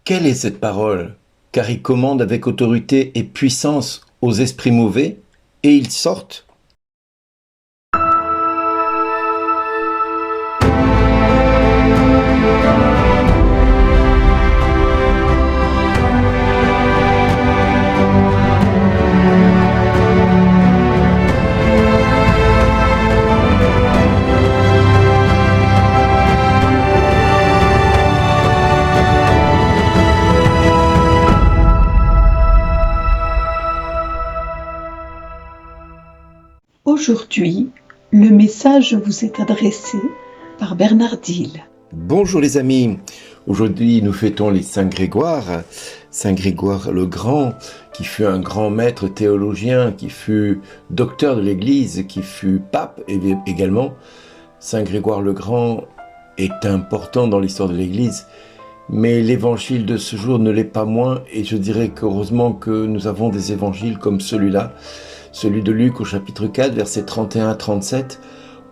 Quelle est cette parole? Car il commande avec autorité et puissance aux esprits mauvais, et ils sortent. Aujourd'hui, le message vous est adressé par Bernard Dille. Bonjour les amis, aujourd'hui nous fêtons les Saint Grégoire, Saint Grégoire le Grand, qui fut un grand maître théologien, qui fut docteur de l'Église, qui fut pape également. Saint Grégoire le Grand est important dans l'histoire de l'Église, mais l'évangile de ce jour ne l'est pas moins, et je dirais qu'heureusement que nous avons des évangiles comme celui-là, celui de Luc au chapitre 4, versets 31 à 37,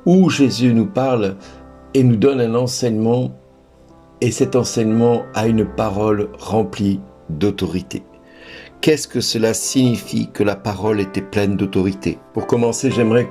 où Jésus nous parle et nous donne un enseignement, et cet enseignement a une parole remplie d'autorité. Qu'est-ce que cela signifie que la parole était pleine d'autorité? Pour commencer, j'aimerais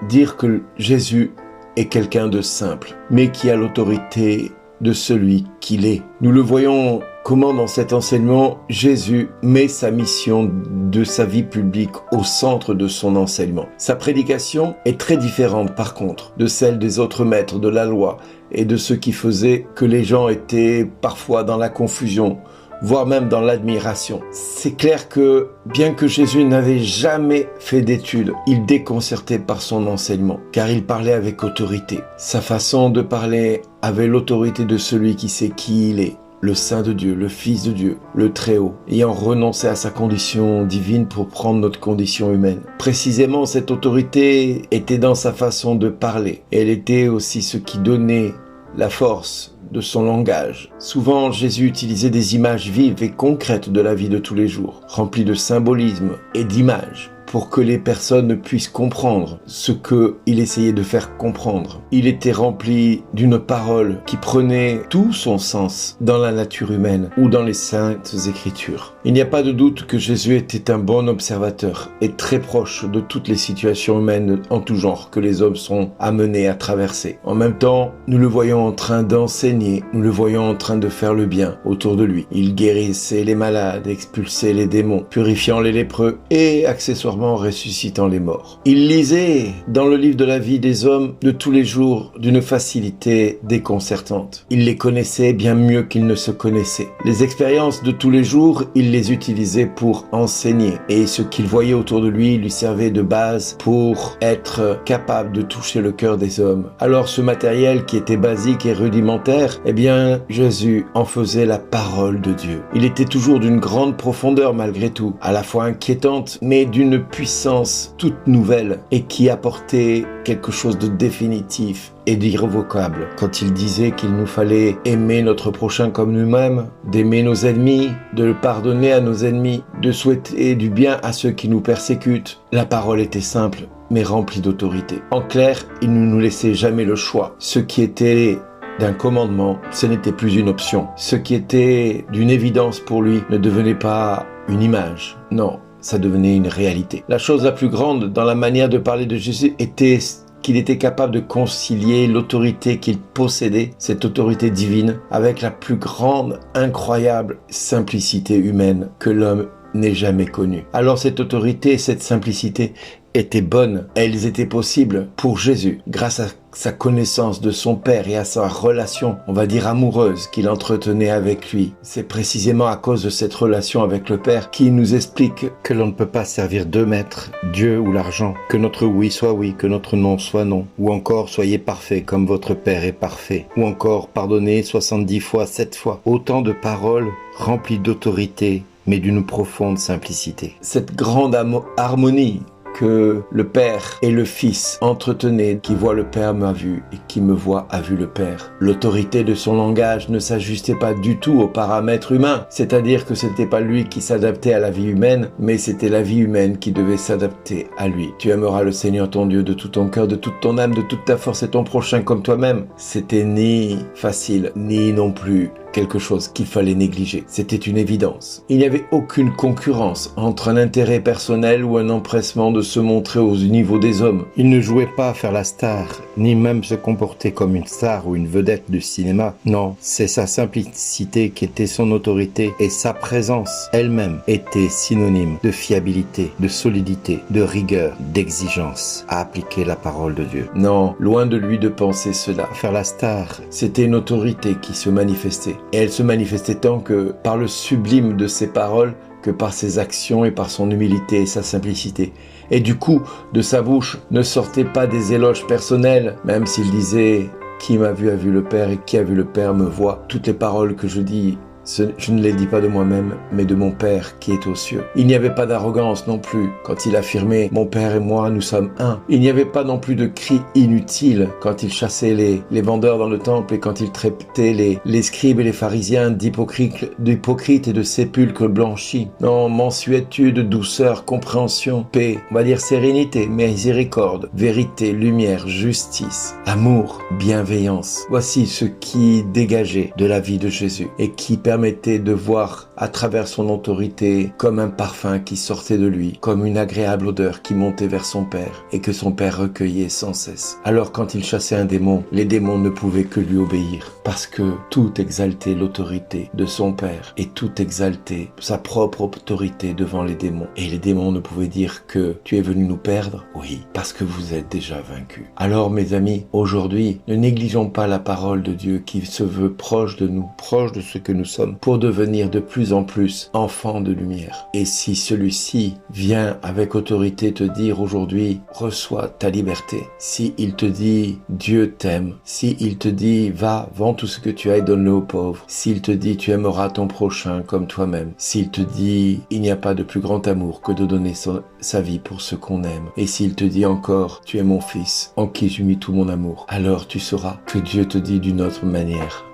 dire que Jésus est quelqu'un de simple, mais qui a l'autorité de celui qu'il est. Nous le voyons comment dans cet enseignement, Jésus met sa mission de sa vie publique au centre de son enseignement. Sa prédication est très différente par contre de celle des autres maîtres de la loi et de ceux qui faisaient que les gens étaient parfois dans la confusion, voire même dans l'admiration. C'est clair que, bien que Jésus n'avait jamais fait d'études, il déconcertait par son enseignement, car il parlait avec autorité. Sa façon de parler avait l'autorité de celui qui sait qui il est, le Saint de Dieu, le Fils de Dieu, le Très-Haut, ayant renoncé à sa condition divine pour prendre notre condition humaine. Précisément, cette autorité était dans sa façon de parler. Elle était aussi ce qui donnait la force de son langage. Souvent, Jésus utilisait des images vives et concrètes de la vie de tous les jours, remplies de symbolisme et d'images, pour que les personnes puissent comprendre ce qu'il essayait de faire comprendre. Il était rempli d'une parole qui prenait tout son sens dans la nature humaine ou dans les saintes écritures. Il n'y a pas de doute que Jésus était un bon observateur et très proche de toutes les situations humaines en tout genre que les hommes sont amenés à traverser. En même temps, nous le voyons en train d'enseigner, nous le voyons en train de faire le bien autour de lui. Il guérissait les malades, expulsait les démons, purifiant les lépreux et accessoirement ressuscitant les morts. Il lisait dans le livre de la vie des hommes de tous les jours d'une facilité déconcertante. Il les connaissait bien mieux qu'ils ne se connaissaient. Les expériences de tous les jours, il les utilisait pour enseigner. Et ce qu'il voyait autour de lui servait de base pour être capable de toucher le cœur des hommes. Alors ce matériel qui était basique et rudimentaire, eh bien Jésus en faisait la parole de Dieu. Il était toujours d'une grande profondeur malgré tout, à la fois inquiétante, mais d'une puissance toute nouvelle et qui apportait quelque chose de définitif et d'irrévocable. Quand il disait qu'il nous fallait aimer notre prochain comme nous-mêmes, d'aimer nos ennemis, de le pardonner à nos ennemis, de souhaiter du bien à ceux qui nous persécutent, la parole était simple mais remplie d'autorité. En clair, il ne nous laissait jamais le choix. Ce qui était d'un commandement, ce n'était plus une option. Ce qui était d'une évidence pour lui ne devenait pas une image. Non, ça devenait une réalité. La chose la plus grande dans la manière de parler de Jésus était qu'il était capable de concilier l'autorité qu'il possédait, cette autorité divine, avec la plus grande, incroyable simplicité humaine que l'homme n'ait jamais connue. Alors cette autorité et cette simplicité étaient bonnes, elles étaient possibles pour Jésus, grâce à sa connaissance de son Père et à sa relation, on va dire amoureuse, qu'il entretenait avec lui. C'est précisément à cause de cette relation avec le Père qu'il nous explique que l'on ne peut pas servir deux maîtres, Dieu ou l'argent, que notre oui soit oui, que notre non soit non, ou encore soyez parfaits comme votre Père est parfait, ou encore pardonnez 70 fois, 7 fois. Autant de paroles remplies d'autorité, mais d'une profonde simplicité. Cette grande harmonie que le Père et le Fils entretenaient, qui voit le Père m'a vu et qui me voit a vu le Père. L'autorité de son langage ne s'ajustait pas du tout aux paramètres humains, c'est-à-dire que c'était pas lui qui s'adaptait à la vie humaine, mais c'était la vie humaine qui devait s'adapter à lui. Tu aimeras le Seigneur ton Dieu de tout ton cœur, de toute ton âme, de toute ta force et ton prochain comme toi-même. C'était ni facile, ni non plus quelque chose qu'il fallait négliger. C'était une évidence. Il n'y avait aucune concurrence entre un intérêt personnel ou un empressement de se montrer au niveau des hommes. Il ne jouait pas à faire la star, ni même se comporter comme une star ou une vedette du cinéma. Non, c'est sa simplicité qui était son autorité et sa présence elle-même était synonyme de fiabilité, de solidité, de rigueur, d'exigence à appliquer la parole de Dieu. Non, loin de lui de penser cela. Faire la star, c'était une autorité qui se manifestait. Et elle se manifestait tant que par le sublime de ses paroles que par ses actions et par son humilité et sa simplicité. Et du coup, de sa bouche ne sortaient pas des éloges personnels, même s'il disait « Qui m'a vu a vu le Père et qui a vu le Père me voit ». Toutes les paroles que je dis, je ne les dis pas de moi-même, mais de mon Père qui est aux cieux. Il n'y avait pas d'arrogance non plus quand il affirmait « Mon Père et moi, nous sommes un ». Il n'y avait pas non plus de cris inutiles quand il chassait les vendeurs dans le temple et quand il traitait les scribes et les pharisiens d'hypocrites et de sépulcres blanchis. Non, mansuétude, douceur, compréhension, paix, on va dire sérénité, miséricorde, vérité, lumière, justice, amour, bienveillance. Voici ce qui dégageait de la vie de Jésus et qui permettait de voir à travers son autorité comme un parfum qui sortait de lui, comme une agréable odeur qui montait vers son Père et que son Père recueillait sans cesse. Alors quand il chassait un démon, les démons ne pouvaient que lui obéir parce que tout exaltait l'autorité de son Père et tout exaltait sa propre autorité devant les démons. Et les démons ne pouvaient dire que tu es venu nous perdre? Oui, parce que vous êtes déjà vaincus. Alors mes amis, aujourd'hui, ne négligeons pas la parole de Dieu qui se veut proche de nous, proche de ce que nous sommes, pour devenir de plus en plus enfants de lumière. Et si celui-ci vient avec autorité te dire aujourd'hui, reçois ta liberté, si il te dit Dieu t'aime, si il te dit va, vends tout ce que tu as et donne-le aux pauvres, s'il te dit tu aimeras ton prochain comme toi-même, s'il te dit il n'y a pas de plus grand amour que de donner sa vie pour ceux qu'on aime, et s'il te dit encore tu es mon fils en qui j'ai mis tout mon amour, alors tu sauras que Dieu te dit d'une autre manière,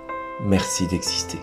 merci d'exister.